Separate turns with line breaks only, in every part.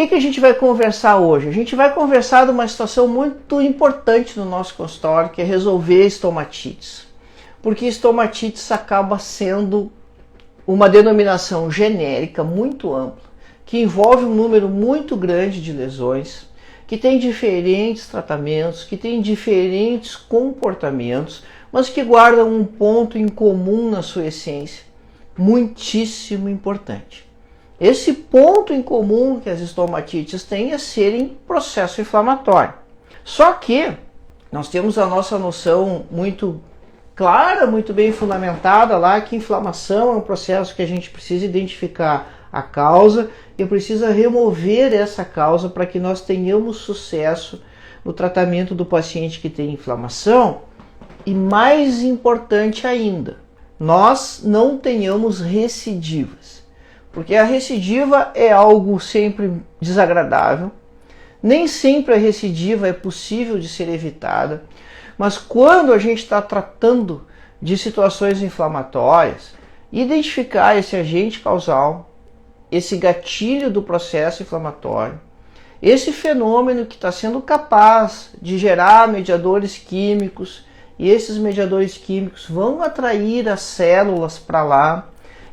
que a gente vai conversar hoje? A gente vai conversar de uma situação muito importante no nosso consultório, que é resolver estomatites. Porque estomatites acaba sendo uma denominação genérica muito ampla, que envolve um número muito grande de lesões, que tem diferentes tratamentos, que tem diferentes comportamentos, mas que guardam um ponto em comum na sua essência, muitíssimo importante. Esse ponto em comum que as estomatites têm é serem processo inflamatório. Só que nós temos a nossa noção muito clara, muito bem fundamentada lá, que inflamação é um processo que a gente precisa identificar a causa e precisa remover essa causa para que nós tenhamos sucesso no tratamento do paciente que tem inflamação e, mais importante ainda, nós não tenhamos recidivas. Porque a recidiva é algo sempre desagradável, nem sempre a recidiva é possível de ser evitada, mas quando a gente está tratando de situações inflamatórias, identificar esse agente causal, esse gatilho do processo inflamatório, esse fenômeno que está sendo capaz de gerar mediadores químicos, e esses mediadores químicos vão atrair as células para lá,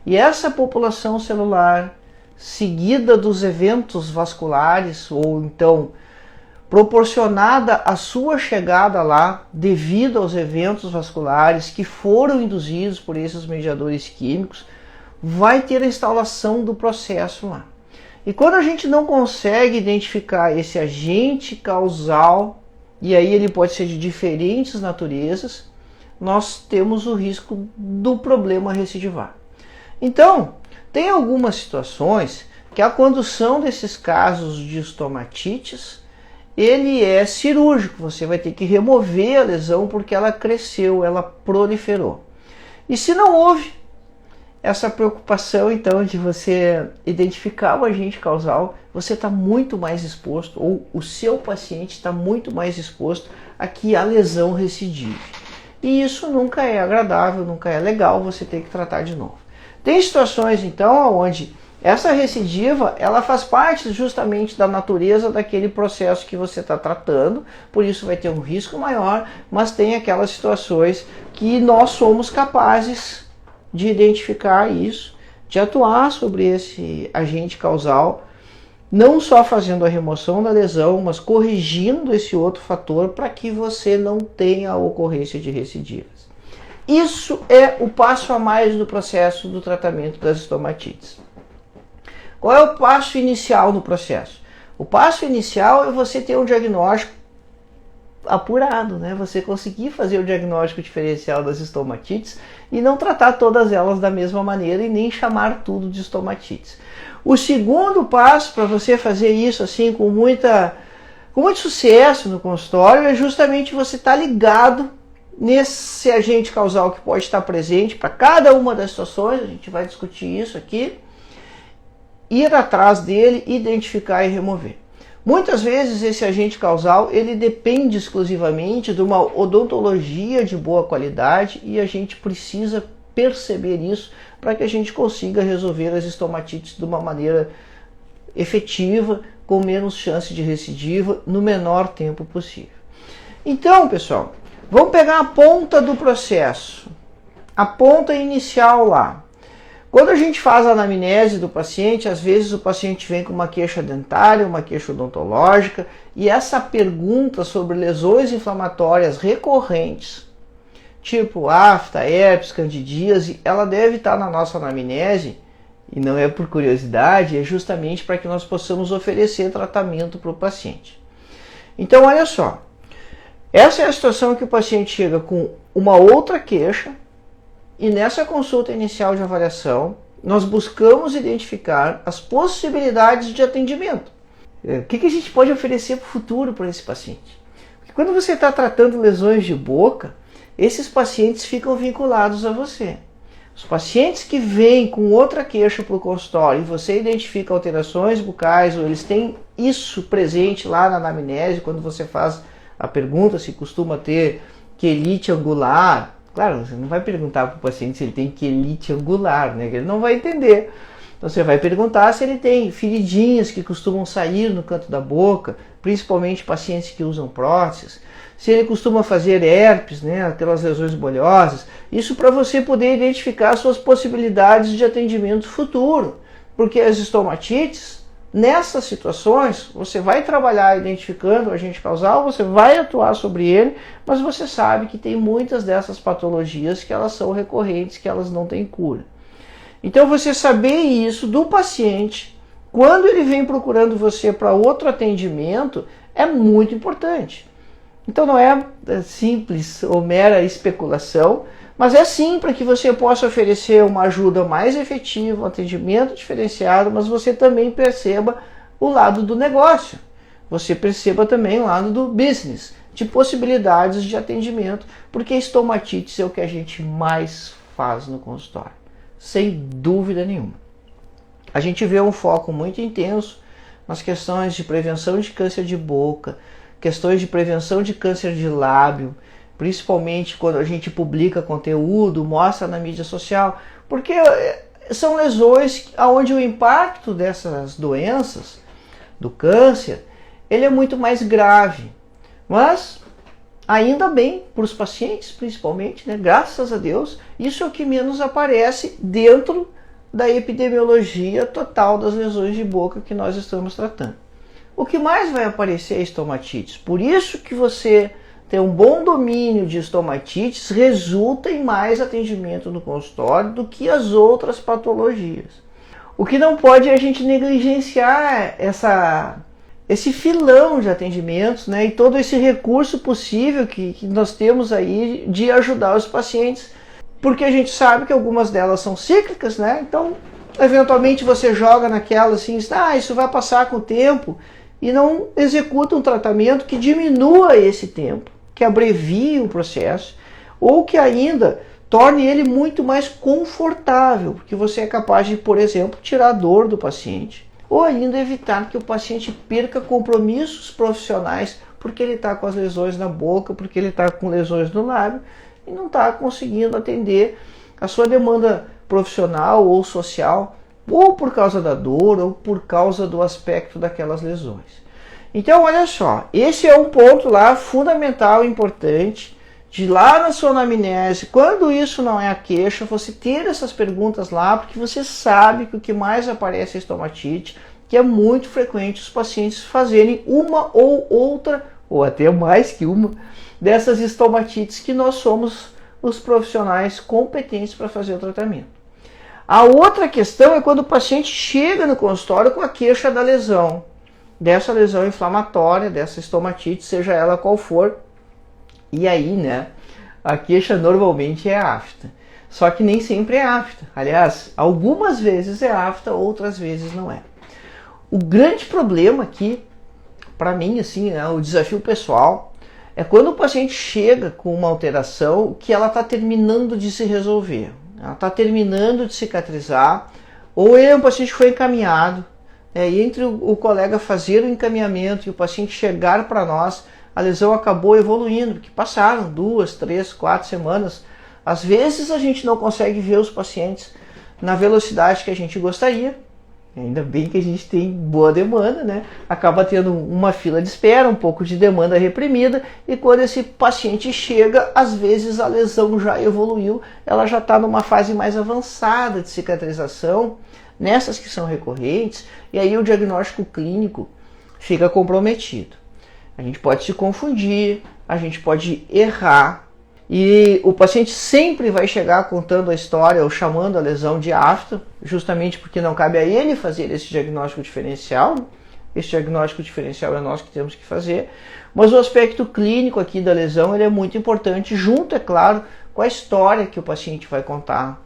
e essa população celular, seguida dos eventos vasculares, ou então proporcionada a sua chegada lá devido aos eventos vasculares que foram induzidos por esses mediadores químicos, vai ter a instalação do processo lá. E quando a gente não consegue identificar esse agente causal, e aí ele pode ser de diferentes naturezas, nós temos o risco do problema recidivar. Então, tem algumas situações que a condução desses casos de estomatites, ele é cirúrgico, você vai ter que remover a lesão porque ela cresceu, ela proliferou. E se não houve essa preocupação, então, de você identificar o agente causal, você está muito mais exposto, ou o seu paciente está muito mais exposto a que a lesão recidive. E isso nunca é agradável, nunca é legal, você tem que tratar de novo. Tem situações, então, onde essa recidiva, ela faz parte justamente da natureza daquele processo que você está tratando, por isso vai ter um risco maior, mas tem aquelas situações que nós somos capazes de identificar isso, de atuar sobre esse agente causal, não só fazendo a remoção da lesão, mas corrigindo esse outro fator para que você não tenha a ocorrência de recidivas. Isso é o passo a mais do processo do tratamento das estomatites. Qual é o passo inicial no processo? O passo inicial é você ter um diagnóstico apurado, né? Você conseguir fazer o diagnóstico diferencial das estomatites e não tratar todas elas da mesma maneira e nem chamar tudo de estomatites. O segundo passo para você fazer isso assim com muito sucesso no consultório é justamente você estar ligado nesse agente causal que pode estar presente para cada uma das situações, a gente vai discutir isso aqui, ir atrás dele, identificar e remover. Muitas vezes esse agente causal ele depende exclusivamente de uma odontologia de boa qualidade e a gente precisa perceber isso para que a gente consiga resolver as estomatites de uma maneira efetiva, com menos chance de recidiva, no menor tempo possível. Então, pessoal, vamos pegar a ponta do processo, a ponta inicial lá. Quando a gente faz a anamnese do paciente, às vezes o paciente vem com uma queixa dentária, uma queixa odontológica, e essa pergunta sobre lesões inflamatórias recorrentes, tipo afta, herpes, candidíase, ela deve estar na nossa anamnese, e não é por curiosidade, é justamente para que nós possamos oferecer tratamento para o paciente. Então, olha só, essa é a situação que o paciente chega com uma outra queixa, e nessa consulta inicial de avaliação, nós buscamos identificar as possibilidades de atendimento. O que a gente pode oferecer para o futuro para esse paciente? Porque quando você está tratando lesões de boca, esses pacientes ficam vinculados a você. Os pacientes que vêm com outra queixa para o consultório e você identifica alterações bucais, ou eles têm isso presente lá na anamnese, quando você faz a pergunta se costuma ter quelite angular. Claro, você não vai perguntar para o paciente se ele tem quelite angular, né? Ele não vai entender. Então você vai perguntar se ele tem feridinhas que costumam sair no canto da boca, principalmente pacientes que usam próteses, se ele costuma fazer herpes, né, aquelas lesões bolhosas, isso para você poder identificar suas possibilidades de atendimento futuro, porque as estomatites, nessas situações, você vai trabalhar identificando o agente causal, você vai atuar sobre ele, mas você sabe que tem muitas dessas patologias que elas são recorrentes, que elas não têm cura. Então você saber isso do paciente, quando ele vem procurando você para outro atendimento, é muito importante. Então não é simples ou mera especulação, mas é sim para que você possa oferecer uma ajuda mais efetiva, um atendimento diferenciado, mas você também perceba o lado do negócio. Você perceba também o lado do business, de possibilidades de atendimento, porque estomatites é o que a gente mais faz no consultório, sem dúvida nenhuma. A gente vê um foco muito intenso nas questões de prevenção de câncer de boca, questões de prevenção de câncer de lábio, principalmente quando a gente publica conteúdo, mostra na mídia social, porque são lesões onde o impacto dessas doenças, do câncer, ele é muito mais grave. Mas, ainda bem, para os pacientes principalmente, né, graças a Deus, isso é o que menos aparece dentro da epidemiologia total das lesões de boca que nós estamos tratando. O que mais vai aparecer é estomatites. Por isso que você ter um bom domínio de estomatites resulta em mais atendimento no consultório do que as outras patologias. O que não pode é a gente negligenciar esse filão de atendimentos, né, e todo esse recurso possível que nós temos aí de ajudar os pacientes, porque a gente sabe que algumas delas são cíclicas, né? Então, eventualmente você joga naquela assim, isso vai passar com o tempo, e não executa um tratamento que diminua esse tempo, que abrevie o processo, ou que ainda torne ele muito mais confortável, porque você é capaz de, por exemplo, tirar a dor do paciente, ou ainda evitar que o paciente perca compromissos profissionais, porque ele está com as lesões na boca, porque ele está com lesões no lábio, e não está conseguindo atender a sua demanda profissional ou social, ou por causa da dor, ou por causa do aspecto daquelas lesões. Então, olha só, esse é um ponto lá fundamental, importante, de lá na sua anamnese, quando isso não é a queixa, você ter essas perguntas lá, porque você sabe que o que mais aparece é estomatite, que é muito frequente os pacientes fazerem uma ou outra, ou até mais que uma, dessas estomatites que nós somos os profissionais competentes para fazer o tratamento. A outra questão é quando o paciente chega no consultório com a queixa da lesão, dessa lesão inflamatória, dessa estomatite, seja ela qual for, e aí, né, a queixa normalmente é afta. Só que nem sempre é afta. Aliás, algumas vezes é afta, outras vezes não é. O grande problema aqui, para mim, assim, né, o desafio pessoal, é quando o paciente chega com uma alteração que ela está terminando de se resolver. Ela está terminando de cicatrizar, ou ele é um paciente que foi encaminhado, e entre o colega fazer o encaminhamento e o paciente chegar para nós, a lesão acabou evoluindo, porque passaram 2, 3, 4 semanas. Às vezes a gente não consegue ver os pacientes na velocidade que a gente gostaria, ainda bem que a gente tem boa demanda, né? Acaba tendo uma fila de espera, um pouco de demanda reprimida, e quando esse paciente chega, às vezes a lesão já evoluiu, ela já está numa fase mais avançada de cicatrização, nessas que são recorrentes, e aí o diagnóstico clínico fica comprometido. A gente pode se confundir, a gente pode errar, e o paciente sempre vai chegar contando a história ou chamando a lesão de afta, justamente porque não cabe a ele fazer esse diagnóstico diferencial. Esse diagnóstico diferencial é nós que temos que fazer, mas o aspecto clínico aqui da lesão ele é muito importante, junto, é claro, com a história que o paciente vai contar,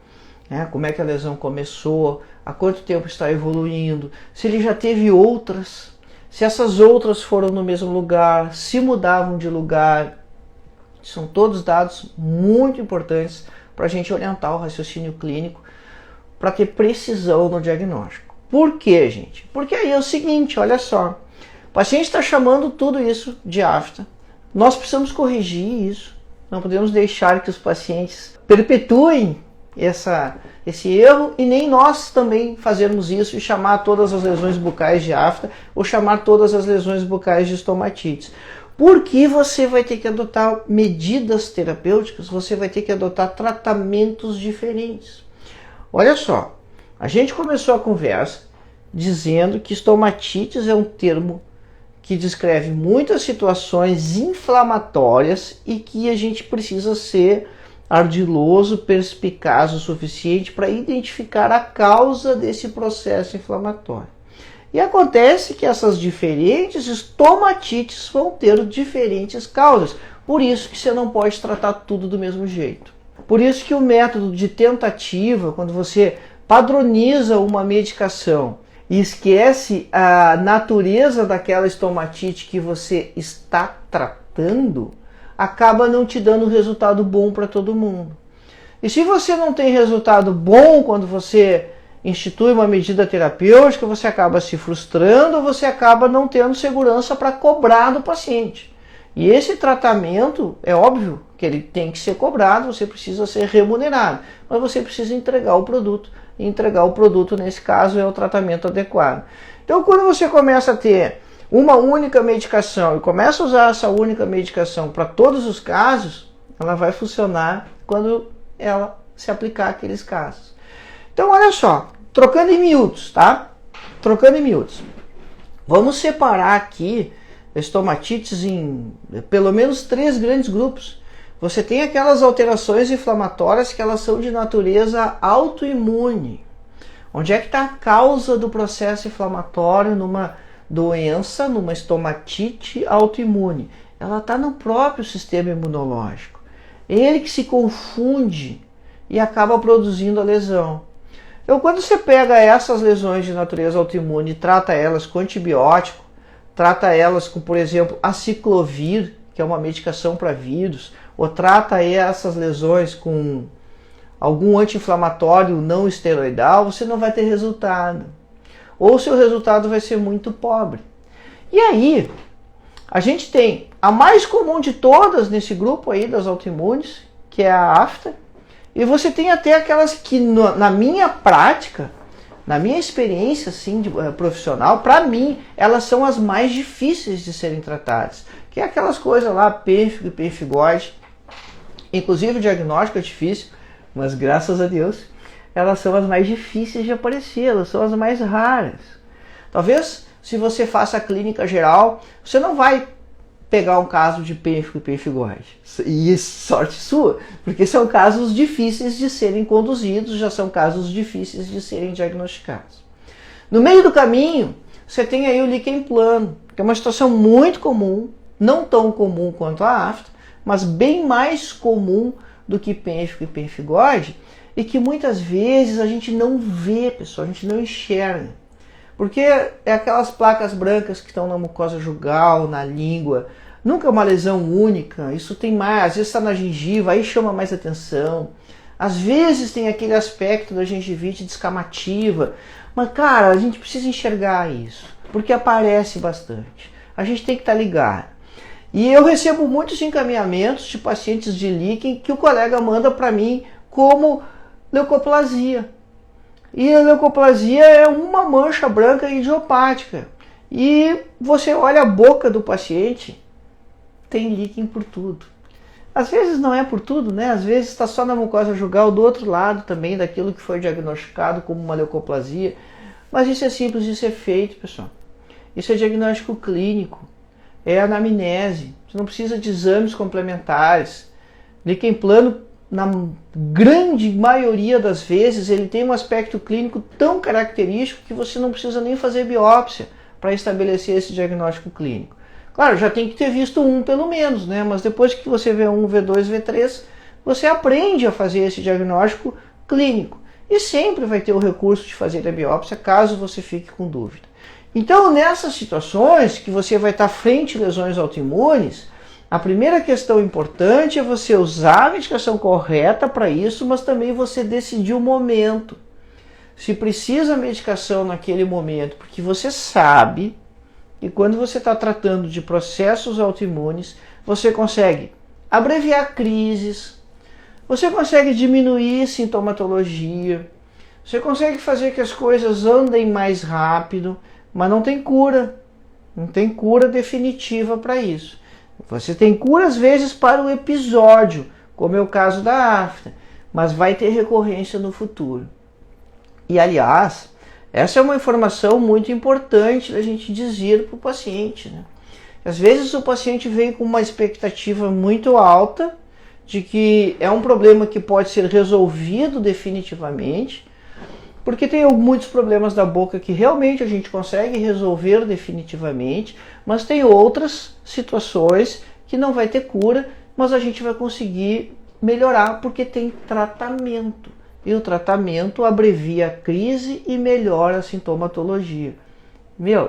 né? Como é que a lesão começou, há quanto tempo está evoluindo, se ele já teve outras, se essas outras foram no mesmo lugar, se mudavam de lugar. São todos dados muito importantes para a gente orientar o raciocínio clínico para ter precisão no diagnóstico. Por quê, gente? Porque aí é o seguinte, olha só, o paciente está chamando tudo isso de afta, nós precisamos corrigir isso, não podemos deixar que os pacientes perpetuem esse erro e nem nós também fazermos isso e chamar todas as lesões bucais de afta ou chamar todas as lesões bucais de estomatites. Porque você vai ter que adotar medidas terapêuticas, você vai ter que adotar tratamentos diferentes. Olha só, a gente começou a conversa dizendo que estomatites é um termo que descreve muitas situações inflamatórias e que a gente precisa ser ardiloso, perspicaz o suficiente para identificar a causa desse processo inflamatório. E acontece que essas diferentes estomatites vão ter diferentes causas. Por isso que você não pode tratar tudo do mesmo jeito. Por isso que o método de tentativa, quando você padroniza uma medicação e esquece a natureza daquela estomatite que você está tratando, acaba não te dando resultado bom para todo mundo. E se você não tem resultado bom quando você institui uma medida terapêutica, você acaba se frustrando ou você acaba não tendo segurança para cobrar do paciente. E esse tratamento, é óbvio que ele tem que ser cobrado, você precisa ser remunerado, mas você precisa entregar o produto. E entregar o produto, nesse caso, é o tratamento adequado. Então, quando você começa a ter uma única medicação e começa a usar essa única medicação para todos os casos, ela vai funcionar quando ela se aplicar àqueles casos. Então, olha só, trocando em miúdos, tá? Trocando em miúdos. Vamos separar aqui estomatites em pelo menos 3 grandes grupos. Você tem aquelas alterações inflamatórias que elas são de natureza autoimune. Onde é que está a causa do processo inflamatório numa doença, numa estomatite autoimune? Ela está no próprio sistema imunológico. Ele que se confunde e acaba produzindo a lesão. Então, quando você pega essas lesões de natureza autoimune e trata elas com antibiótico, trata elas com, por exemplo, aciclovir, que é uma medicação para vírus, ou trata essas lesões com algum anti-inflamatório não esteroidal, você não vai ter resultado. Ou seu resultado vai ser muito pobre. E aí, a gente tem a mais comum de todas nesse grupo aí das autoimunes, que é a afta, e você tem até aquelas que, na minha prática, na minha experiência assim, profissional, para mim, elas são as mais difíceis de serem tratadas. Que é aquelas coisas lá, pênfigo e pemphigoide. Inclusive o diagnóstico é difícil, mas graças a Deus, elas são as mais difíceis de aparecer, elas são as mais raras. Talvez, se você faça a clínica geral, você não vai pegar um caso de pênfigo e pemphigoide. E sorte sua, porque são casos difíceis de serem conduzidos, já são casos difíceis de serem diagnosticados. No meio do caminho, você tem aí o líquen plano, que é uma situação muito comum, não tão comum quanto a afta, mas bem mais comum do que pênfigo e pemphigoide, e que muitas vezes a gente não vê, pessoal, a gente não enxerga. Porque é aquelas placas brancas que estão na mucosa jugal, na língua, nunca é uma lesão única, isso tem mais, às vezes está na gengiva, aí chama mais atenção. Às vezes tem aquele aspecto da gengivite descamativa, mas cara, a gente precisa enxergar isso, porque aparece bastante. A gente tem que estar ligado. E eu recebo muitos encaminhamentos de pacientes de líquen que o colega manda para mim como leucoplasia. E a leucoplasia é uma mancha branca idiopática. E você olha a boca do paciente, tem líquen por tudo. Às vezes não é por tudo, né? Às vezes está só na mucosa jugal do outro lado também, daquilo que foi diagnosticado como uma leucoplasia. Mas isso é simples de ser feito, pessoal. Isso é diagnóstico clínico. É anamnese, você não precisa de exames complementares. Líquen plano, na grande maioria das vezes, ele tem um aspecto clínico tão característico que você não precisa nem fazer biópsia para estabelecer esse diagnóstico clínico. Claro, já tem que ter visto um pelo menos, né? Mas depois que você vê um, V2, V3, você aprende a fazer esse diagnóstico clínico. E sempre vai ter o recurso de fazer a biópsia caso você fique com dúvida. Então, nessas situações que você vai estar frente a lesões autoimunes, a primeira questão importante é você usar a medicação correta para isso, mas também você decidir o momento. Se precisa medicação naquele momento, porque você sabe que quando você está tratando de processos autoimunes, você consegue abreviar crises, você consegue diminuir sintomatologia, você consegue fazer que as coisas andem mais rápido, mas não tem cura. Não tem cura definitiva para isso. Você tem cura às vezes para o episódio, como é o caso da afta, mas vai ter recorrência no futuro. E aliás, essa é uma informação muito importante da gente dizer para o paciente, né? Às vezes o paciente vem com uma expectativa muito alta de que é um problema que pode ser resolvido definitivamente, porque tem muitos problemas da boca que realmente a gente consegue resolver definitivamente, mas tem outras situações que não vai ter cura, mas a gente vai conseguir melhorar porque tem tratamento. E o tratamento abrevia a crise e melhora a sintomatologia.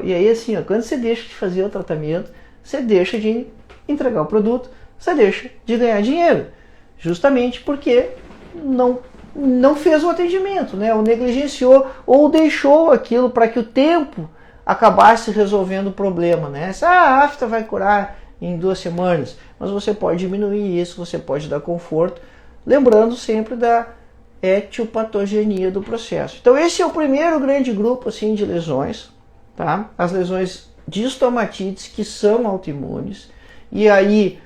E aí assim, quando você deixa de fazer o tratamento, você deixa de entregar o produto, você deixa de ganhar dinheiro. Justamente porque não fez o atendimento, né? Ou negligenciou, ou deixou aquilo para que o tempo acabasse resolvendo o problema, né? A afta vai curar em 2 semanas, mas você pode diminuir isso, você pode dar conforto, lembrando sempre da etiopatogenia do processo. Então esse é o primeiro grande grupo assim de lesões, tá? As lesões de estomatites que são autoimunes. E aí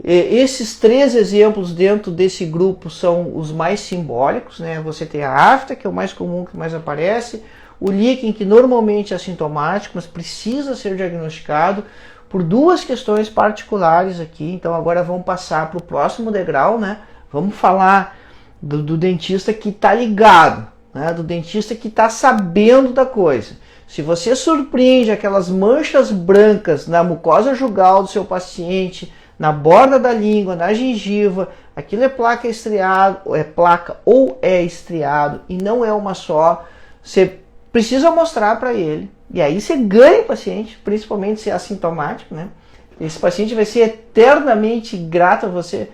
esses 3 exemplos dentro desse grupo são os mais simbólicos, né? Você tem a afta, que é o mais comum, que mais aparece, o líquen, que normalmente é assintomático, mas precisa ser diagnosticado por 2 questões particulares aqui. Então agora vamos passar para o próximo degrau, né? Vamos falar do dentista que está ligado, né? Do dentista que está sabendo da coisa. Se você surpreende aquelas manchas brancas na mucosa jugal do seu paciente, na borda da língua, na gengiva, aquilo é placa estriado, é placa ou é estriado e não é uma só, você precisa mostrar para ele. E aí você ganha o paciente, principalmente se é assintomático, né? Esse paciente vai ser eternamente grato a você.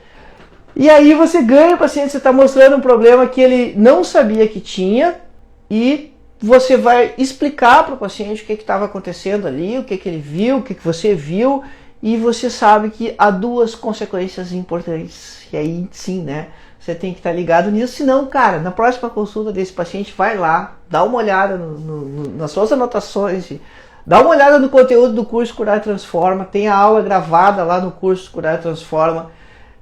E aí você ganha o paciente, você está mostrando um problema que ele não sabia que tinha e você vai explicar para o paciente o que estava acontecendo ali, o que ele viu, o que você viu. E você sabe que há 2 consequências importantes. E aí sim, né? Você tem que estar ligado nisso. Senão, cara, na próxima consulta desse paciente, vai lá, dá uma olhada nas suas anotações, dá uma olhada no conteúdo do curso Curar Transforma. Tem a aula gravada lá no curso Curar Transforma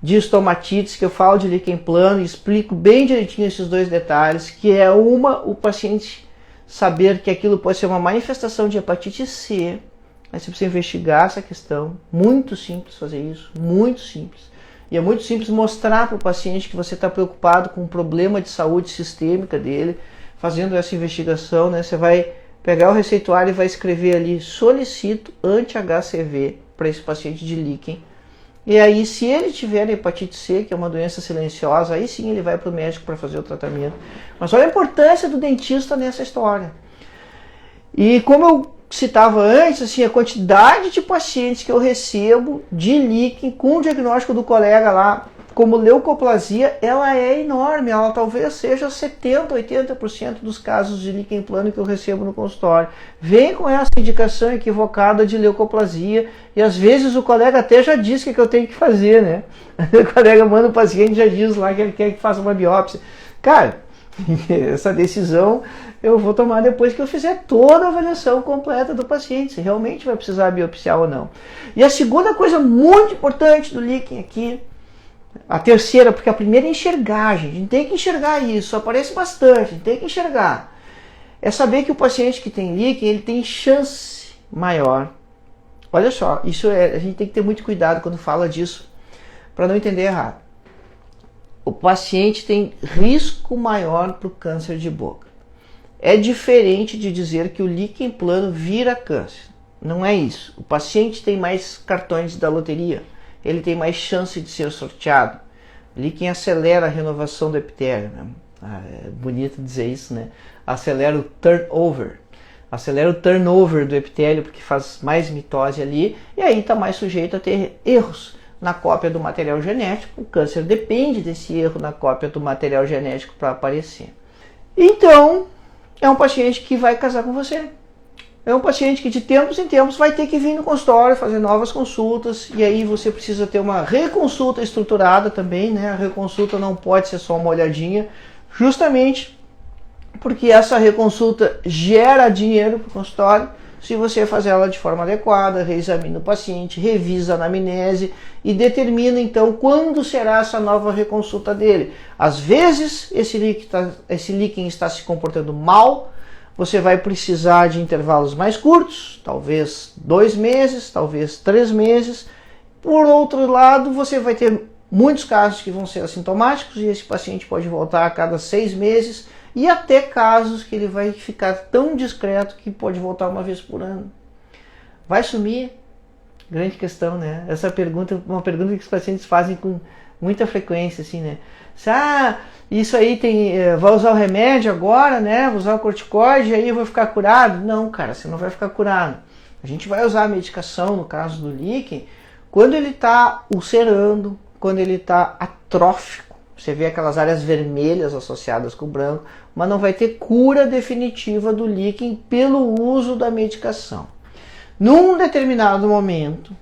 de estomatites, que eu falo de líquen plano e explico bem direitinho esses 2 detalhes, que é o paciente saber que aquilo pode ser uma manifestação de hepatite C. Aí você precisa investigar essa questão. Muito simples fazer isso, muito simples. E é muito simples mostrar para o paciente que você está preocupado com o problema de saúde sistêmica dele, fazendo essa investigação, né? Você vai pegar o receituário e vai escrever ali: solicito anti-HCV para esse paciente de líquen. E aí, se ele tiver hepatite C, que é uma doença silenciosa, aí sim ele vai para o médico para fazer o tratamento. Mas olha a importância do dentista nessa história. E como eu citava antes, assim, a quantidade de pacientes que eu recebo de líquen com o diagnóstico do colega lá, como leucoplasia, ela é enorme. Ela talvez seja 70%, 80% dos casos de líquen plano que eu recebo no consultório. Vem com essa indicação equivocada de leucoplasia e às vezes o colega até já diz o que eu tenho que fazer, né? O colega manda o paciente e já diz lá que ele quer que faça uma biópsia. Cara, essa decisão eu vou tomar depois que eu fizer toda a avaliação completa do paciente, se realmente vai precisar biopsiar ou não. E a segunda coisa muito importante do líquen aqui, a terceira, porque a primeira é enxergar, gente. A gente tem que enxergar isso, aparece bastante, a gente tem que enxergar. É saber que o paciente que tem líquen, ele tem chance maior. Olha só, a gente tem que ter muito cuidado quando fala disso, para não entender errado. O paciente tem risco maior para o câncer de boca. É diferente de dizer que o líquen plano vira câncer. Não é isso. O paciente tem mais cartões da loteria. Ele tem mais chance de ser sorteado. O líquen acelera a renovação do epitélio. Né? É bonito dizer isso, né? Acelera o turnover. Acelera o turnover do epitélio porque faz mais mitose ali. E aí está mais sujeito a ter erros na cópia do material genético. O câncer depende desse erro na cópia do material genético para aparecer. Então, é um paciente que vai casar com você. é um paciente que de tempos em tempos vai ter que vir no consultório fazer novas consultas, e aí você precisa ter uma reconsulta estruturada também, né? A reconsulta não pode ser só uma olhadinha, justamente porque essa reconsulta gera dinheiro para o consultório. Se você fazer ela de forma adequada, reexamina o paciente, revisa a anamnese e determina então quando será essa nova reconsulta dele. Às vezes esse líquen está se comportando mal, você vai precisar de intervalos mais curtos, talvez 2 meses, talvez 3 meses. Por outro lado, você vai ter muitos casos que vão ser assintomáticos e esse paciente pode voltar a cada 6 meses, e até casos que ele vai ficar tão discreto que pode voltar uma vez por ano. Vai sumir? Grande questão, né? Essa pergunta é uma pergunta que os pacientes fazem com muita frequência, assim, né? Isso aí vai usar o remédio agora, né? Vou usar o corticoide e aí eu vou ficar curado? Não, cara, você não vai ficar curado. A gente vai usar a medicação, no caso do líquen, quando ele está ulcerando, quando ele está atrófico. Você vê aquelas áreas vermelhas associadas com o branco, mas não vai ter cura definitiva do líquen pelo uso da medicação. Num determinado momento,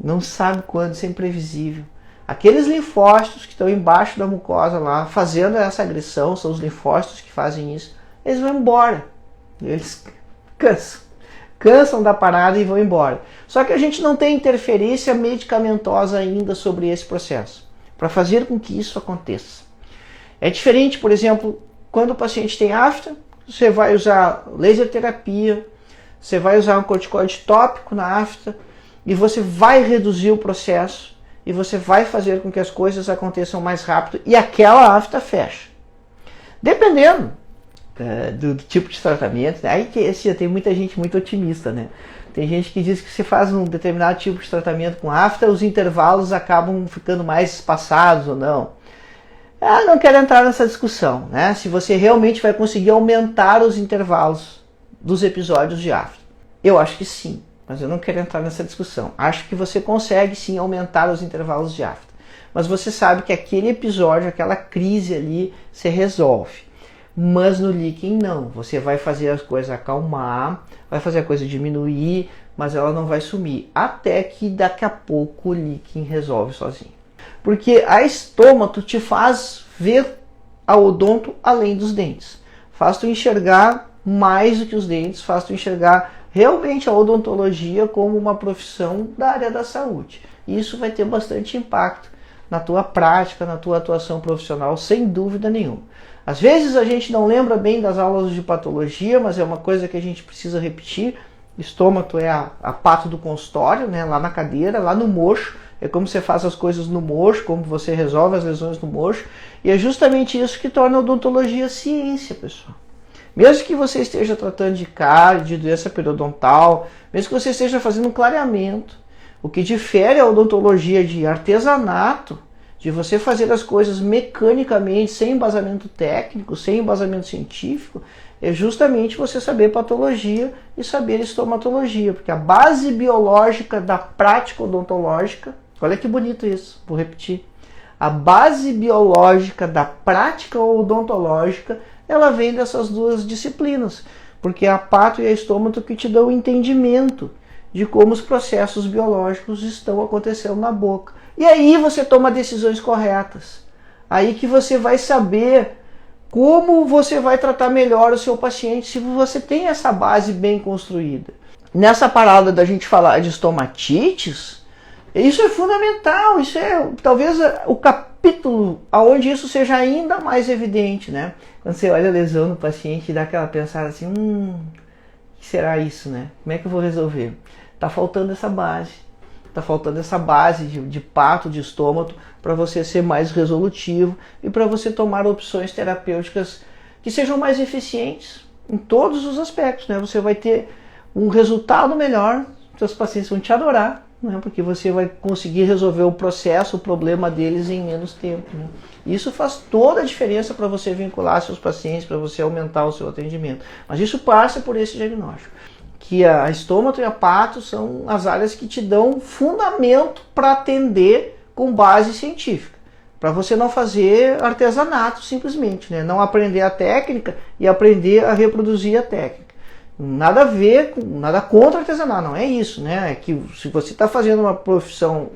não sabe quando, isso é imprevisível, aqueles linfócitos que estão embaixo da mucosa lá, fazendo essa agressão, são os linfócitos que fazem isso, eles vão embora. Eles cansam da parada e vão embora. Só que a gente não tem interferência medicamentosa ainda sobre esse processo, para fazer com que isso aconteça. É diferente, por exemplo, quando o paciente tem afta, você vai usar laser terapia, você vai usar um corticoide tópico na afta, e você vai reduzir o processo, e você vai fazer com que as coisas aconteçam mais rápido, e aquela afta fecha. Dependendo do tipo de tratamento, aí que tem muita gente muito otimista, né? Tem gente que diz que se faz um determinado tipo de tratamento com afta, os intervalos acabam ficando mais espaçados ou não. Eu não quero entrar nessa discussão, né? Se você realmente vai conseguir aumentar os intervalos dos episódios de afta. Eu acho que sim, mas eu não quero entrar nessa discussão. Acho que você consegue sim aumentar os intervalos de afta. Mas você sabe que aquele episódio, aquela crise ali, se resolve. Mas no líquen não, você vai fazer as coisas acalmar, vai fazer a coisa diminuir, mas ela não vai sumir, até que daqui a pouco o líquen resolve sozinho. Porque a estômato te faz ver a odonto além dos dentes, faz tu enxergar mais do que os dentes, faz tu enxergar realmente a odontologia como uma profissão da área da saúde. E isso vai ter bastante impacto na tua prática, na tua atuação profissional, sem dúvida nenhuma. Às vezes a gente não lembra bem das aulas de patologia, mas é uma coisa que a gente precisa repetir. Estômato é a pato do consultório, né? Lá na cadeira, lá no mocho. É como você faz as coisas no mocho, como você resolve as lesões no mocho. E é justamente isso que torna a odontologia ciência, pessoal. Mesmo que você esteja tratando de cárie, de doença periodontal, mesmo que você esteja fazendo um clareamento, o que difere a odontologia de artesanato, de você fazer as coisas mecanicamente, sem embasamento técnico, sem embasamento científico, é justamente você saber patologia e saber estomatologia, porque a base biológica da prática odontológica, olha que bonito isso, vou repetir, a base biológica da prática odontológica, ela vem dessas duas disciplinas, porque é a pato e a estômato que te dão o entendimento de como os processos biológicos estão acontecendo na boca. E aí você toma decisões corretas. Aí que você vai saber como você vai tratar melhor o seu paciente se você tem essa base bem construída. Nessa parada da gente falar de estomatites, isso é fundamental, isso é talvez o capítulo onde isso seja ainda mais evidente, né? Quando você olha a lesão no paciente e dá aquela pensada assim, o que será isso, né? Como é que eu vou resolver? Tá faltando essa base. Está faltando essa base de pato, de estômato, para você ser mais resolutivo e para você tomar opções terapêuticas que sejam mais eficientes em todos os aspectos, né? Você vai ter um resultado melhor, seus pacientes vão te adorar, né? Porque você vai conseguir resolver o processo, o problema deles em menos tempo, né? Isso faz toda a diferença para você vincular seus pacientes, para você aumentar o seu atendimento. Mas isso passa por esse diagnóstico. Que a estômato e a pato são as áreas que te dão fundamento para atender com base científica. Para você não fazer artesanato simplesmente, né? Não aprender a técnica e aprender a reproduzir a técnica. Nada a ver, nada contra artesanato, não é isso, né? É que se você está fazendo uma profissão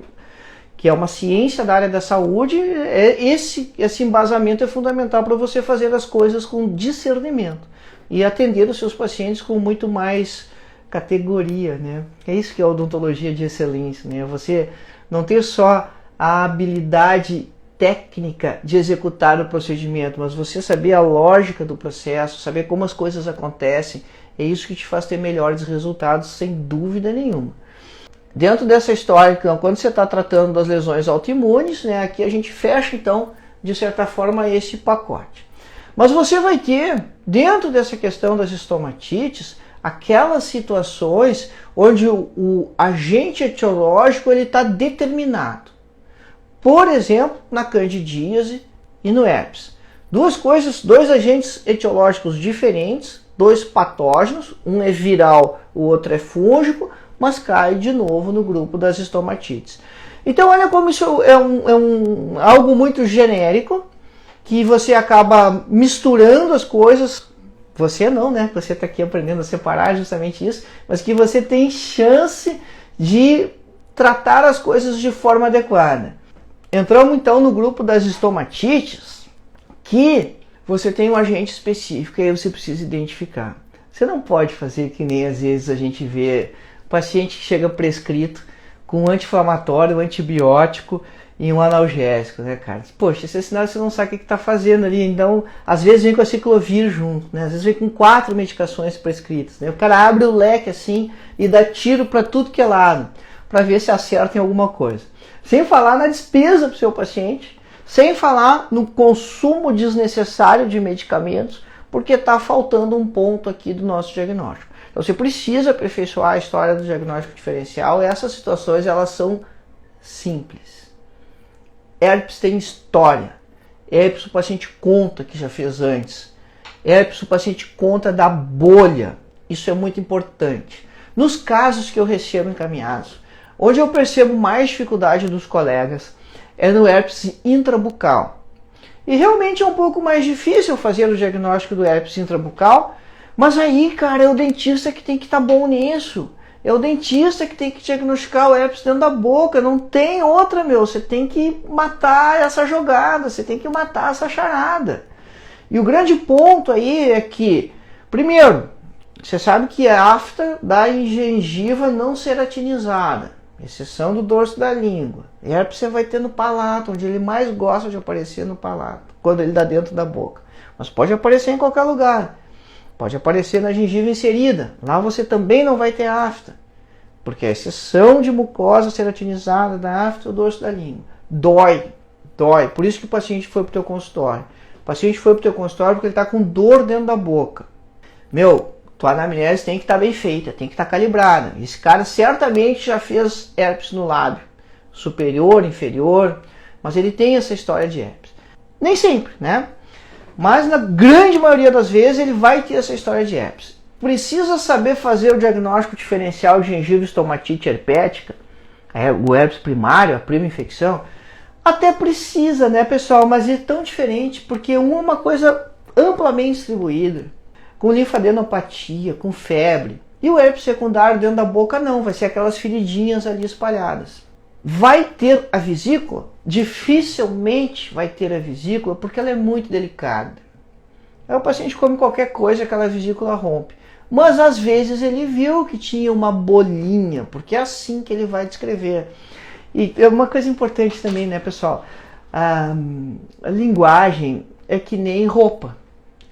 que é uma ciência da área da saúde, esse embasamento é fundamental para você fazer as coisas com discernimento e atender os seus pacientes com muito mais categoria, né? É isso que é a odontologia de excelência, né? Você não ter só a habilidade técnica de executar o procedimento, mas você saber a lógica do processo, saber como as coisas acontecem, é isso que te faz ter melhores resultados, sem dúvida nenhuma. Dentro dessa história, quando você está tratando das lesões autoimunes, né, aqui a gente fecha, então, de certa forma, esse pacote. Mas você vai ter, dentro dessa questão das estomatites, aquelas situações onde o agente etiológico está determinado. Por exemplo, na candidíase e no herpes. Dois agentes etiológicos diferentes, dois patógenos, um é viral, o outro é fúngico, mas cai de novo no grupo das estomatites. Então olha como isso é algo muito genérico, que você acaba misturando as coisas. Você não, né? Você está aqui aprendendo a separar justamente isso, mas que você tem chance de tratar as coisas de forma adequada. Entramos então no grupo das estomatites, que você tem um agente específico e aí você precisa identificar. Você não pode fazer que nem às vezes a gente vê paciente que chega prescrito com um anti-inflamatório, um antibiótico e um analgésico, né, cara? Poxa, esse é sinal que você não sabe o que está fazendo ali. Então, às vezes vem com a ciclovir junto, né? Às vezes vem com 4 medicações prescritas, né? O cara abre o leque assim e dá tiro para tudo que é lado, para ver se acerta em alguma coisa. Sem falar na despesa para o seu paciente, sem falar no consumo desnecessário de medicamentos, porque está faltando um ponto aqui do nosso diagnóstico. Então você precisa aperfeiçoar a história do diagnóstico diferencial. Essas situações elas são simples. Herpes tem história. Herpes o paciente conta que já fez antes. Herpes o paciente conta da bolha. Isso é muito importante. Nos casos que eu recebo encaminhados, onde eu percebo mais dificuldade dos colegas é no herpes intrabucal. E realmente é um pouco mais difícil fazer o diagnóstico do herpes intrabucal, mas aí, cara, é o dentista que tem que estar bom nisso. É o dentista que tem que diagnosticar o herpes dentro da boca. Não tem outra, meu. Você tem que matar essa jogada, você tem que matar essa charada. E o grande ponto aí é que, primeiro, você sabe que a afta da gengiva não ceratinizada, exceção do dorso da língua. Herpes você vai ter no palato, onde ele mais gosta de aparecer no palato, quando ele está dentro da boca. Mas pode aparecer em qualquer lugar. Pode aparecer na gengiva inserida. Lá você também não vai ter afta, porque a exceção de mucosa ceratinizada da afta é o dorso da língua. Dói. Por isso que o paciente foi para o teu consultório. O paciente foi para o teu consultório porque ele está com dor dentro da boca. Meu, tua anamnese tem que estar bem feita, tem que estar calibrada. Esse cara certamente já fez herpes no lábio superior, inferior, mas ele tem essa história de herpes. Nem sempre, né? Mas na grande maioria das vezes ele vai ter essa história de herpes. Precisa saber fazer o diagnóstico diferencial de gengiva estomatite herpética, o herpes primário, a prima infecção. Até precisa, né, pessoal? Mas é tão diferente, porque uma coisa amplamente distribuída, com linfadenopatia, com febre. E o herpes secundário dentro da boca não, vai ser aquelas feridinhas ali espalhadas. Vai ter a vesícula? Dificilmente vai ter a vesícula, porque ela é muito delicada. Aí o paciente come qualquer coisa, aquela vesícula rompe. Mas às vezes ele viu que tinha uma bolinha, porque é assim que ele vai descrever. E é uma coisa importante também, né, pessoal? A linguagem é que nem roupa.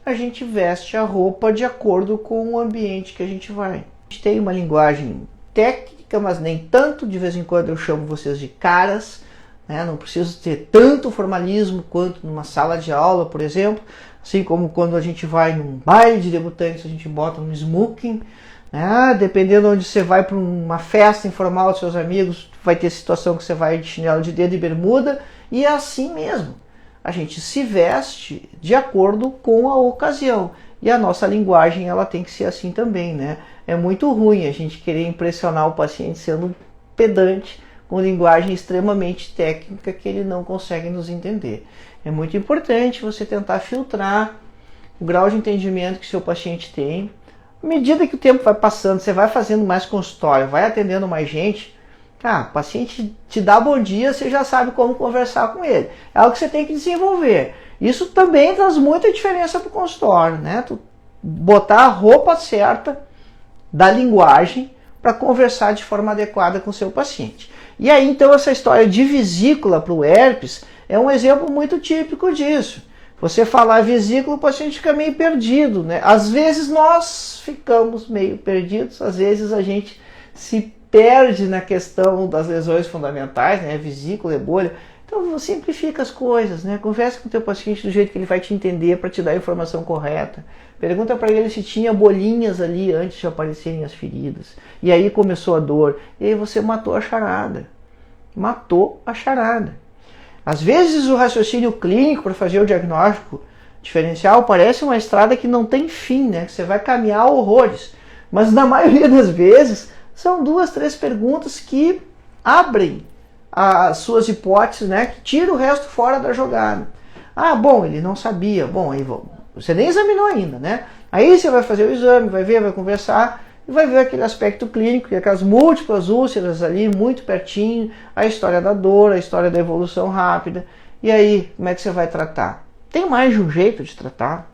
A gente veste a roupa de acordo com o ambiente que a gente vai. A gente tem uma linguagem técnica, mas nem tanto. De vez em quando eu chamo vocês de caras, né? Não preciso ter tanto formalismo quanto numa sala de aula, por exemplo. Assim como quando a gente vai num baile de debutantes, a gente bota um smoking, né? Dependendo onde você vai para uma festa informal dos seus amigos, vai ter situação que você vai de chinelo de dedo e bermuda, e é assim mesmo. A gente se veste de acordo com a ocasião. E a nossa linguagem ela tem que ser assim também, né? É muito ruim a gente querer impressionar o paciente sendo pedante, com linguagem extremamente técnica que ele não consegue nos entender. É muito importante você tentar filtrar o grau de entendimento que seu paciente tem, À medida que o tempo vai passando, você vai fazendo mais consultório, vai atendendo mais gente, o paciente te dá bom dia, você já sabe como conversar com ele. É algo que você tem que desenvolver. Isso também traz muita diferença para o consultório, né? Tu botar a roupa certa da linguagem para conversar de forma adequada com o seu paciente. E aí, então, essa história de vesícula para o herpes é um exemplo muito típico disso. Você falar vesícula, o paciente fica meio perdido, né? Às vezes nós ficamos meio perdidos, às vezes a gente se perde na questão das lesões fundamentais, né? Vesícula, bolha. Então simplifica as coisas, né? Conversa com o teu paciente do jeito que ele vai te entender para te dar a informação correta. Pergunta para ele se tinha bolinhas ali antes de aparecerem as feridas. E aí começou a dor. E aí você matou a charada. Matou a charada. Às vezes o raciocínio clínico para fazer o diagnóstico diferencial parece uma estrada que não tem fim, né? Que você vai caminhar horrores. Mas na maioria das vezes são 2, 3 perguntas que abrem as suas hipóteses, né? Que tira o resto fora da jogada. Bom, ele não sabia. Bom, aí você nem examinou ainda, né? Aí você vai fazer o exame, vai ver, vai conversar e vai ver aquele aspecto clínico, e aquelas múltiplas úlceras ali, muito pertinho, a história da dor, a história da evolução rápida. E aí, como é que você vai tratar? Tem mais de um jeito de tratar.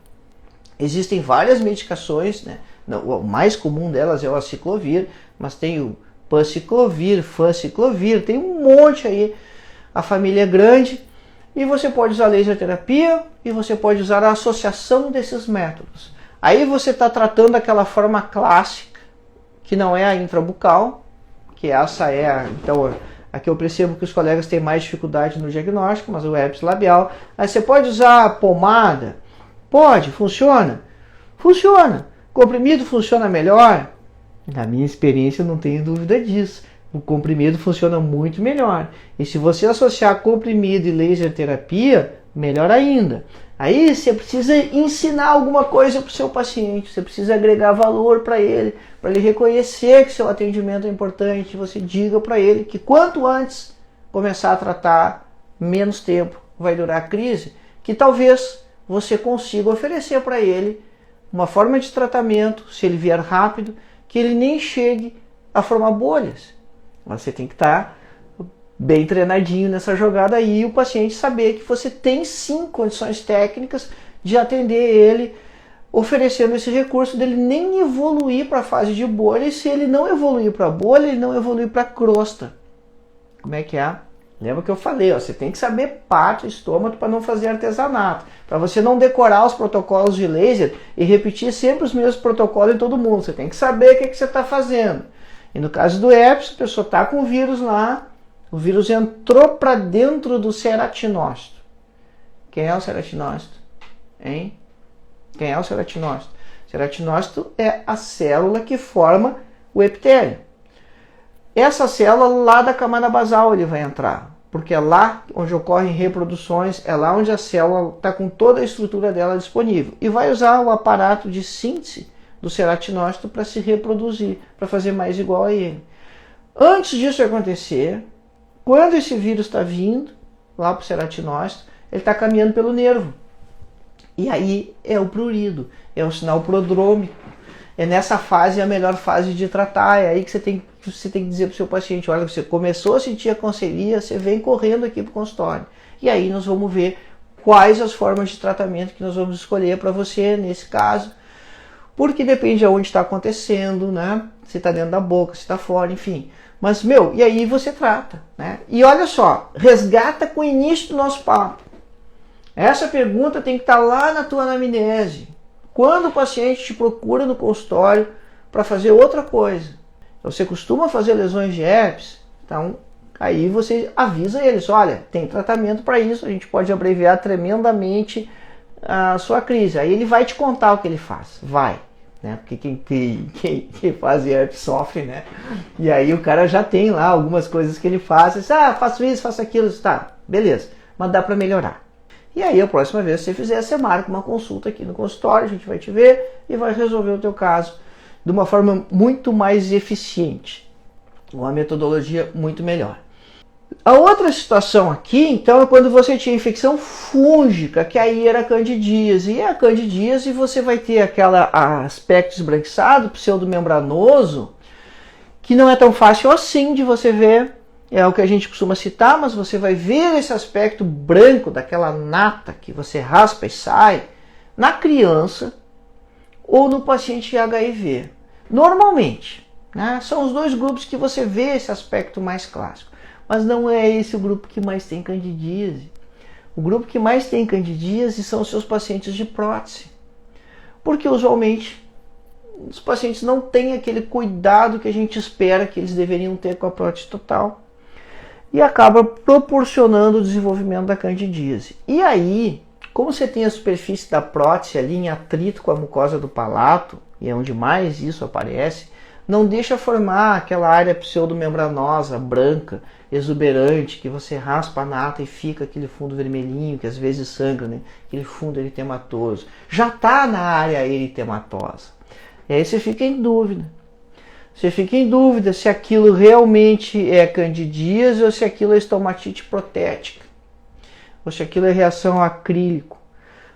Existem várias medicações, né? O mais comum delas é o aciclovir, mas tem o panciclovir, fanciclovir, tem um monte aí. A família é grande e você pode usar laser terapia e você pode usar a associação desses métodos. Aí você está tratando aquela forma clássica, que não é a intrabucal, que essa é então aqui eu percebo que os colegas têm mais dificuldade no diagnóstico, mas o herpes labial. Aí você pode usar pomada? Pode, funciona? Funciona. Comprimido funciona melhor? Na minha experiência, eu não tenho dúvida disso. O comprimido funciona muito melhor. E se você associar comprimido e laser terapia, melhor ainda. Aí você precisa ensinar alguma coisa para o seu paciente, você precisa agregar valor para ele reconhecer que seu atendimento é importante. Você diga para ele que quanto antes começar a tratar, menos tempo vai durar a crise, que talvez você consiga oferecer para ele uma forma de tratamento, se ele vier rápido, que ele nem chegue a formar bolhas. Você tem que estar bem treinadinho nessa jogada aí e o paciente saber que você tem sim condições técnicas de atender ele, oferecendo esse recurso dele nem evoluir para a fase de bolha, e se ele não evoluir para a bolha, ele não evoluir para a crosta. Como é que é? Lembra que eu falei, você tem que saber pátio, estômago para não fazer artesanato, para você não decorar os protocolos de laser e repetir sempre os mesmos protocolos em todo mundo. Você tem que saber o que você está fazendo. E no caso do herpes, a pessoa está com o vírus lá, o vírus entrou para dentro do ceratinócito. Quem é o ceratinócito? Hein? Quem é o ceratinócito? O ceratinócito é a célula que forma o epitélio. Essa célula lá da camada basal ele vai entrar, porque é lá onde ocorrem reproduções, é lá onde a célula está com toda a estrutura dela disponível. E vai usar o aparato de síntese do ceratinócito para se reproduzir, para fazer mais igual a ele. Antes disso acontecer, quando esse vírus está vindo lá para o ceratinócito, ele está caminhando pelo nervo. E aí é o prurido, é o sinal prodrômico. É nessa fase a melhor fase de tratar. É aí que você tem que dizer para o seu paciente, olha, você começou a sentir a coceria, você vem correndo aqui para o consultório. E aí nós vamos ver quais as formas de tratamento que nós vamos escolher para você nesse caso. Porque depende de onde está acontecendo, né? Se está dentro da boca, se está fora, enfim. Mas, e aí você trata, né? E olha só, resgata com o início do nosso papo. Essa pergunta tem que estar lá na tua anamnese. Quando o paciente te procura no consultório para fazer outra coisa. Você costuma fazer lesões de herpes? Então, aí você avisa eles, olha, tem tratamento para isso, a gente pode abreviar tremendamente a sua crise. Aí ele vai te contar o que ele faz. Vai. Né? Porque quem faz herpes sofre, né? E aí o cara já tem lá algumas coisas que ele faz. Diz, faço isso, faço aquilo. Tá, beleza. Mas dá para melhorar. E aí a próxima vez que você fizer, você marca uma consulta aqui no consultório, a gente vai te ver e vai resolver o teu caso de uma forma muito mais eficiente. Uma metodologia muito melhor. A outra situação aqui, então, é quando você tinha infecção fúngica, que aí era candidíase. E a candidíase você vai ter aquele aspecto esbranquiçado, pseudomembranoso, que não é tão fácil assim de você ver. É o que a gente costuma citar, mas você vai ver esse aspecto branco, daquela nata que você raspa e sai, na criança ou no paciente HIV. Normalmente, né, são os dois grupos que você vê esse aspecto mais clássico. Mas não é esse o grupo que mais tem candidíase. O grupo que mais tem candidíase são os seus pacientes de prótese. Porque usualmente os pacientes não têm aquele cuidado que a gente espera que eles deveriam ter com a prótese total. E acaba proporcionando o desenvolvimento da candidíase. E aí, como você tem a superfície da prótese ali em atrito com a mucosa do palato, e é onde mais isso aparece, não deixa formar aquela área pseudomembranosa, branca, exuberante, que você raspa a nata e fica aquele fundo vermelhinho, que às vezes sangra, né? Aquele fundo eritematoso. Já está na área eritematosa. E aí você fica em dúvida. Você fica em dúvida se aquilo realmente é candidíase ou se aquilo é estomatite protética. Ou se aquilo é reação ao acrílico.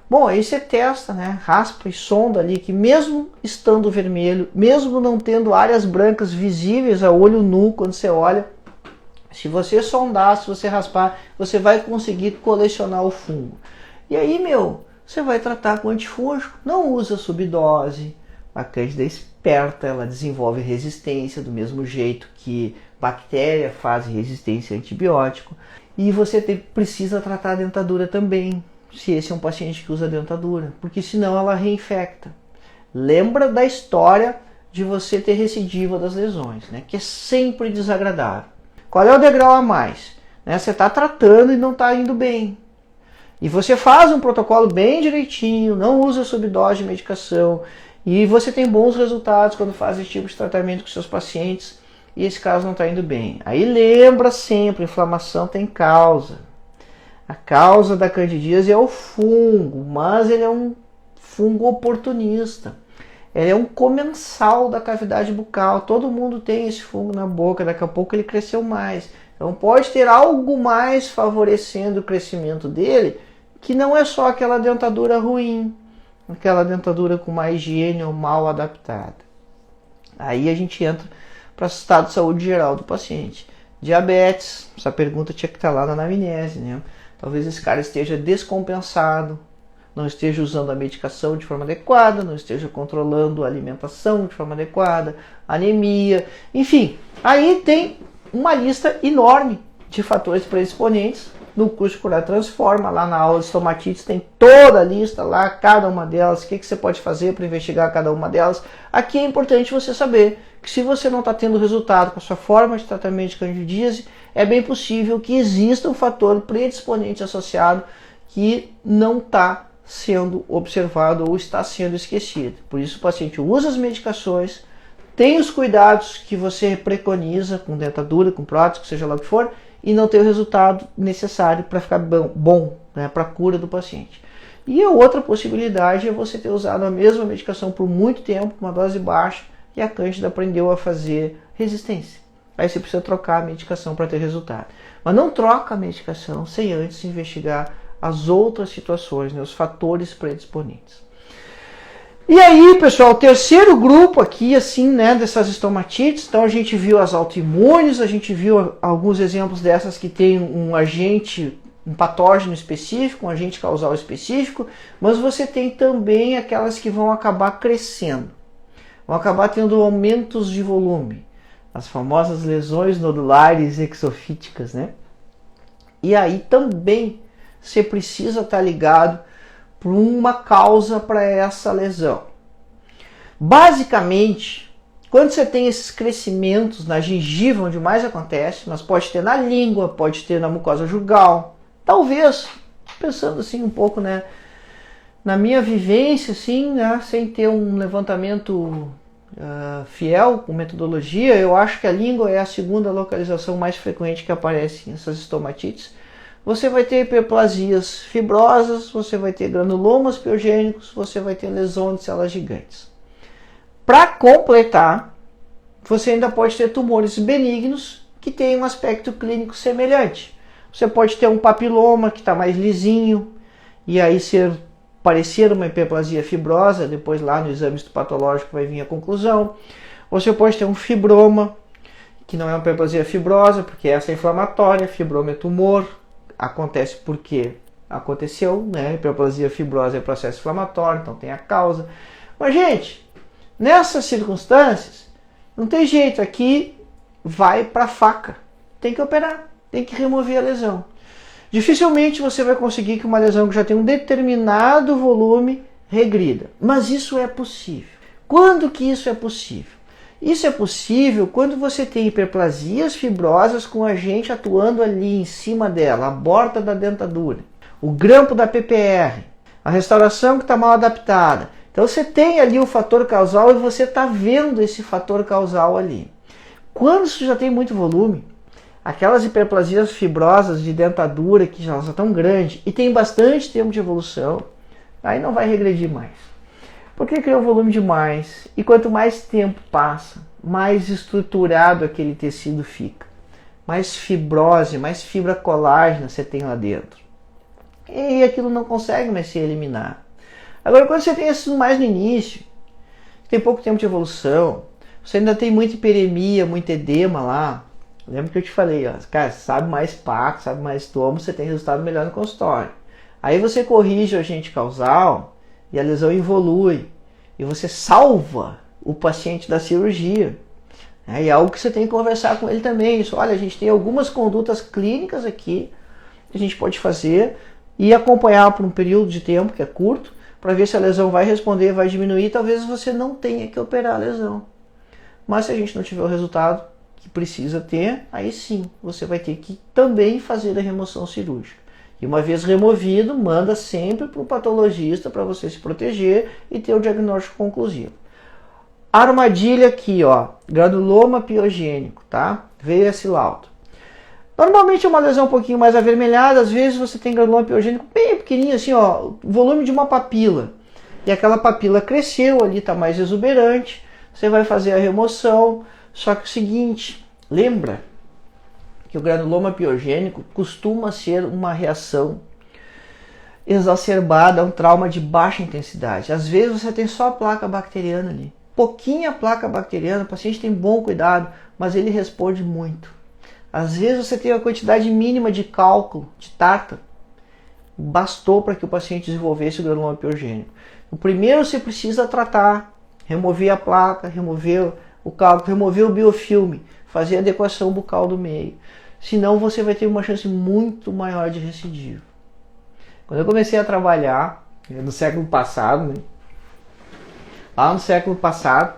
Bom, aí você testa, né? Raspa e sonda ali, que mesmo estando vermelho, mesmo não tendo áreas brancas visíveis a olho nu quando você olha, se você sondar, se você raspar, você vai conseguir colecionar o fungo. E aí, você vai tratar com antifúngico. Não usa subdose. A cândida é esperta, ela desenvolve resistência do mesmo jeito que bactéria faz resistência a antibiótico. E você precisa tratar a dentadura também, se esse é um paciente que usa dentadura, porque senão ela reinfecta. Lembra da história de você ter recidiva das lesões, né? Que é sempre desagradável. Qual é o degrau a mais? Né? Você está tratando e não está indo bem. E você faz um protocolo bem direitinho, não usa subdose de medicação, e você tem bons resultados quando faz esse tipo de tratamento com seus pacientes, e esse caso não está indo bem. Aí lembra sempre, inflamação tem causa. A causa da candidíase é o fungo, mas ele é um fungo oportunista. Ele é um comensal da cavidade bucal. Todo mundo tem esse fungo na boca, daqui a pouco ele cresceu mais. Então pode ter algo mais favorecendo o crescimento dele, que não é só aquela dentadura ruim, aquela dentadura com má higiene ou mal adaptada. Aí a gente entra para o estado de saúde geral do paciente. Diabetes, essa pergunta tinha que estar lá na anamnese, né? Talvez esse cara esteja descompensado, não esteja usando a medicação de forma adequada, não esteja controlando a alimentação de forma adequada, anemia, enfim. Aí tem uma lista enorme de fatores predisponentes. No curso Curar Transforma, lá na aula de estomatites, tem toda a lista lá, cada uma delas, o que você pode fazer para investigar cada uma delas. Aqui é importante você saber que se você não está tendo resultado com a sua forma de tratamento de candidíase, é bem possível que exista um fator predisponente associado que não está sendo observado ou está sendo esquecido. Por isso o paciente usa as medicações, tem os cuidados que você preconiza com dentadura, com prótese, seja lá o que for, e não ter o resultado necessário para ficar bom, né, para a cura do paciente. E a outra possibilidade é você ter usado a mesma medicação por muito tempo, uma dose baixa, e a cândida aprendeu a fazer resistência. Aí você precisa trocar a medicação para ter resultado. Mas não troca a medicação sem antes investigar as outras situações, né, os fatores predisponentes. E aí, pessoal, o terceiro grupo aqui, assim, né, dessas estomatites, então a gente viu as autoimunes, a gente viu alguns exemplos dessas que tem um agente, um patógeno específico, um agente causal específico, mas você tem também aquelas que vão acabar crescendo, vão acabar tendo aumentos de volume, as famosas lesões nodulares exofíticas, né? E aí também você precisa estar ligado por uma causa para essa lesão. Basicamente, quando você tem esses crescimentos na gengiva, onde mais acontece, mas pode ter na língua, pode ter na mucosa jugal, talvez, pensando assim um pouco, né, na minha vivência, assim, né, sem ter um levantamento fiel com metodologia, eu acho que a língua é a segunda localização mais frequente que aparece nessas estomatites. Você vai ter hiperplasias fibrosas, você vai ter granulomas piogênicos, você vai ter lesão de células gigantes. Para completar, você ainda pode ter tumores benignos que tem um aspecto clínico semelhante. Você pode ter um papiloma que está mais lisinho, e aí parecer uma hiperplasia fibrosa, depois lá no exame histopatológico vai vir a conclusão. Ou você pode ter um fibroma, que não é uma hiperplasia fibrosa, porque essa é inflamatória, fibroma é tumor, acontece porque aconteceu, né? Hiperplasia fibrosa é processo inflamatório, então tem a causa. Mas, gente, nessas circunstâncias, não tem jeito, aqui vai para faca. Tem que operar, tem que remover a lesão. Dificilmente você vai conseguir que uma lesão que já tem um determinado volume regrida. Mas isso é possível. Quando que isso é possível? Isso é possível quando você tem hiperplasias fibrosas com a gente atuando ali em cima dela, a borda da dentadura, o grampo da PPR, a restauração que está mal adaptada. Então você tem ali o fator causal e você está vendo esse fator causal ali. Quando isso já tem muito volume, aquelas hiperplasias fibrosas de dentadura que já estão grandes e tem bastante tempo de evolução, aí não vai regredir mais. Porque criou volume demais e quanto mais tempo passa, mais estruturado aquele tecido fica. Mais fibrose, mais fibra colágena você tem lá dentro. E aquilo não consegue mais ser eliminado. Agora, quando você tem isso mais no início, tem pouco tempo de evolução, você ainda tem muita hiperemia, muito edema lá. Lembra que eu te falei, ó, cara, sabe mais paco, sabe mais estômago, você tem resultado melhor no consultório. Aí você corrige o agente causal e a lesão evolui. E você salva o paciente da cirurgia. E é algo que você tem que conversar com ele também. Isso, olha, a gente tem algumas condutas clínicas aqui que a gente pode fazer e acompanhar por um período de tempo que é curto, para ver se a lesão vai responder, vai diminuir. Talvez você não tenha que operar a lesão. Mas se a gente não tiver o resultado que precisa ter, aí sim, você vai ter que também fazer a remoção cirúrgica. E uma vez removido, manda sempre para o patologista para você se proteger e ter o diagnóstico conclusivo. Armadilha aqui, ó, granuloma piogênico, tá? Veio esse laudo. Normalmente é uma lesão um pouquinho mais avermelhada, às vezes você tem granuloma piogênico bem pequenininho, assim, ó, volume de uma papila. E aquela papila cresceu ali, está mais exuberante, você vai fazer a remoção, só que é o seguinte, lembra que o granuloma piogênico costuma ser uma reação exacerbada a um trauma de baixa intensidade. Às vezes você tem só a placa bacteriana ali. Pouquinha placa bacteriana, o paciente tem bom cuidado, mas ele responde muito. Às vezes você tem uma quantidade mínima de cálculo, de tártaro. Bastou para que o paciente desenvolvesse o granuloma piogênico. O primeiro você precisa tratar, remover a placa, remover o cálculo, remover o biofilme, fazer a adequação bucal do meio. Senão você vai ter uma chance muito maior de recidiva. Quando eu comecei a trabalhar, no século passado, né? Lá no século passado,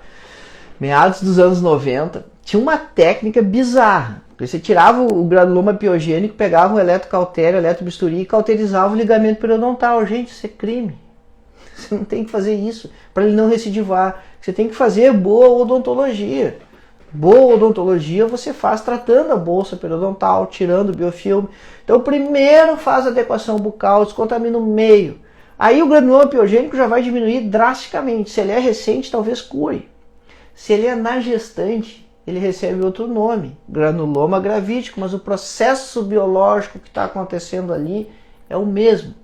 meados dos anos 90, tinha uma técnica bizarra. Você tirava o granuloma piogênico, pegava um eletrocautério, eletrobisturi e cauterizava o ligamento periodontal. Gente, isso é crime. Você não tem que fazer isso para ele não recidivar. Você tem que fazer boa odontologia. Boa odontologia você faz tratando a bolsa periodontal, tirando o biofilme. Então primeiro faz a adequação bucal, descontamina o meio. Aí o granuloma piogênico já vai diminuir drasticamente. Se ele é recente, talvez cure. Se ele é na gestante, ele recebe outro nome, granuloma gravídico, mas o processo biológico que está acontecendo ali é o mesmo,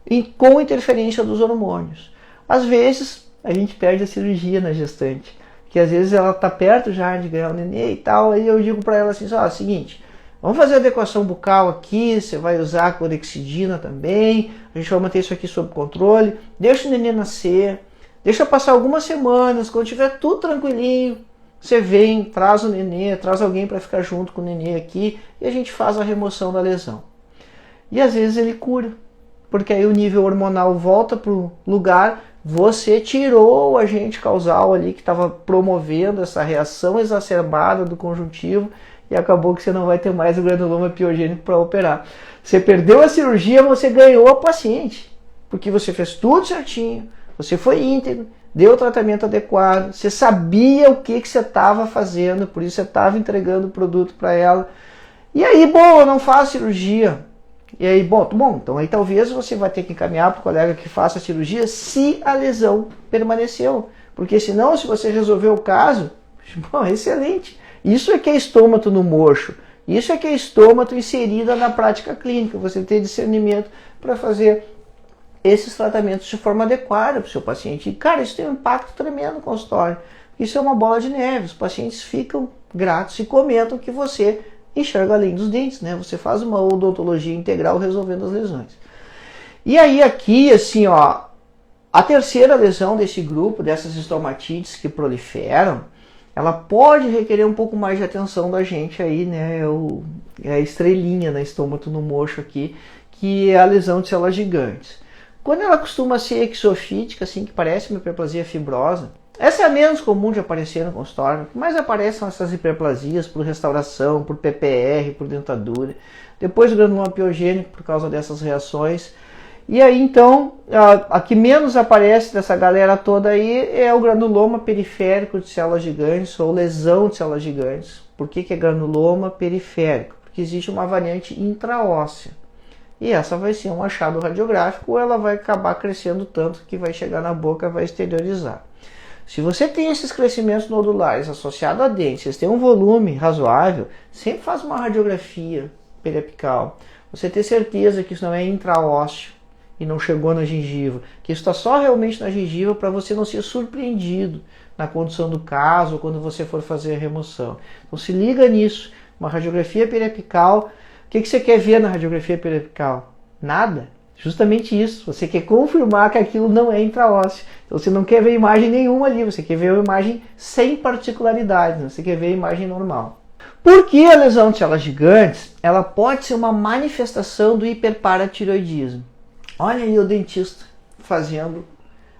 e com interferência dos hormônios. Às vezes a gente perde a cirurgia na gestante, que às vezes ela está perto já de ganhar o nenê e tal, aí eu digo para ela assim, ó, seguinte, vamos fazer a adequação bucal aqui, você vai usar a clorexidina também, a gente vai manter isso aqui sob controle, deixa o nenê nascer, deixa passar algumas semanas, quando tiver tudo tranquilinho, você vem, traz o nenê, traz alguém para ficar junto com o nenê aqui e a gente faz a remoção da lesão. E às vezes ele cura, porque aí o nível hormonal volta para o lugar, você tirou o agente causal ali que estava promovendo essa reação exacerbada do conjuntivo e acabou que você não vai ter mais o granuloma piogênico para operar. Você perdeu a cirurgia, você ganhou a paciente, porque você fez tudo certinho, você foi íntegro, deu o tratamento adequado, você sabia o que você estava fazendo, por isso você estava entregando o produto para ela. E aí, bom, eu não faço cirurgia. E aí, bom, então aí talvez você vai ter que encaminhar para o colega que faça a cirurgia se a lesão permaneceu. Porque senão, se você resolver o caso, bom, excelente. Isso é que é estômago no mocho. Isso é que é estômago inserida na prática clínica. Você ter discernimento para fazer esses tratamentos de forma adequada para o seu paciente. E, cara, isso tem um impacto tremendo no consultório. Isso é uma bola de neve. Os pacientes ficam gratos e comentam que você enxerga além dos dentes, né? Você faz uma odontologia integral resolvendo as lesões. E aí aqui, assim, ó, a terceira lesão desse grupo, dessas estomatites que proliferam, ela pode requerer um pouco mais de atenção da gente aí, né? É a estrelinha na estômago no mocho aqui, que é a lesão de células gigantes. Quando ela costuma ser exofítica, assim, que parece uma hiperplasia fibrosa, essa é a menos comum de aparecer no consultório, mas aparecem essas hiperplasias por restauração, por PPR, por dentadura, depois o granuloma piogênico por causa dessas reações. E aí então, a que menos aparece dessa galera toda aí é o granuloma periférico de células gigantes ou lesão de células gigantes. Por que é granuloma periférico? Porque existe uma variante intraóssea. E essa vai ser um achado radiográfico ou ela vai acabar crescendo tanto que vai chegar na boca e vai exteriorizar. Se você tem esses crescimentos nodulares associados a dentes, eles têm um volume razoável, sempre faz uma radiografia periapical. Você ter certeza que isso não é intraósseo e não chegou na gengiva, que isso está só realmente na gengiva para você não ser surpreendido na condução do caso ou quando você for fazer a remoção. Então se liga nisso, uma radiografia periapical. O que você quer ver na radiografia periapical? Nada. Justamente isso. Você quer confirmar que aquilo não é intraósseo. Então você não quer ver imagem nenhuma ali, você quer ver uma imagem sem particularidades, né? Você quer ver a imagem normal. Por que a lesão de células gigantes? Ela pode ser uma manifestação do hiperparatireoidismo. Olha aí o dentista fazendo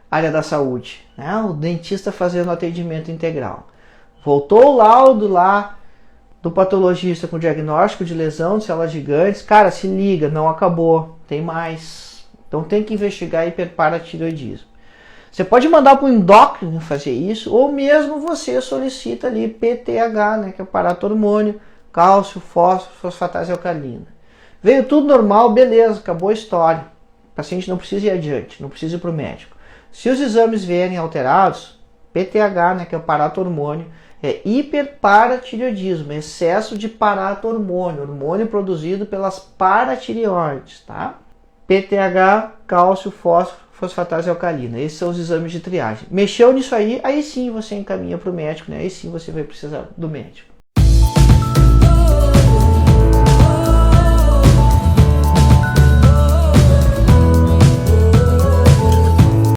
área da saúde, né? O dentista fazendo atendimento integral. Voltou o laudo lá do patologista com diagnóstico de lesão de células gigantes. Cara, se liga, não acabou, tem mais. Então tem que investigar hiperparatireoidismo. Você pode mandar para o endócrino fazer isso, ou mesmo você solicita ali PTH, né, que é o paratormônio, cálcio, fósforo, fosfatase alcalina. Veio tudo normal, beleza, acabou a história. O paciente não precisa ir adiante, não precisa ir para o médico. Se os exames vierem alterados, PTH, né, que é o paratormônio, é hiperparatireoidismo, excesso de paratormônio, hormônio produzido pelas paratireoides, tá? PTH, cálcio, fósforo, fosfatase alcalina. Esses são os exames de triagem. Mexeu nisso aí, aí sim você encaminha para o médico, né? Aí sim você vai precisar do médico.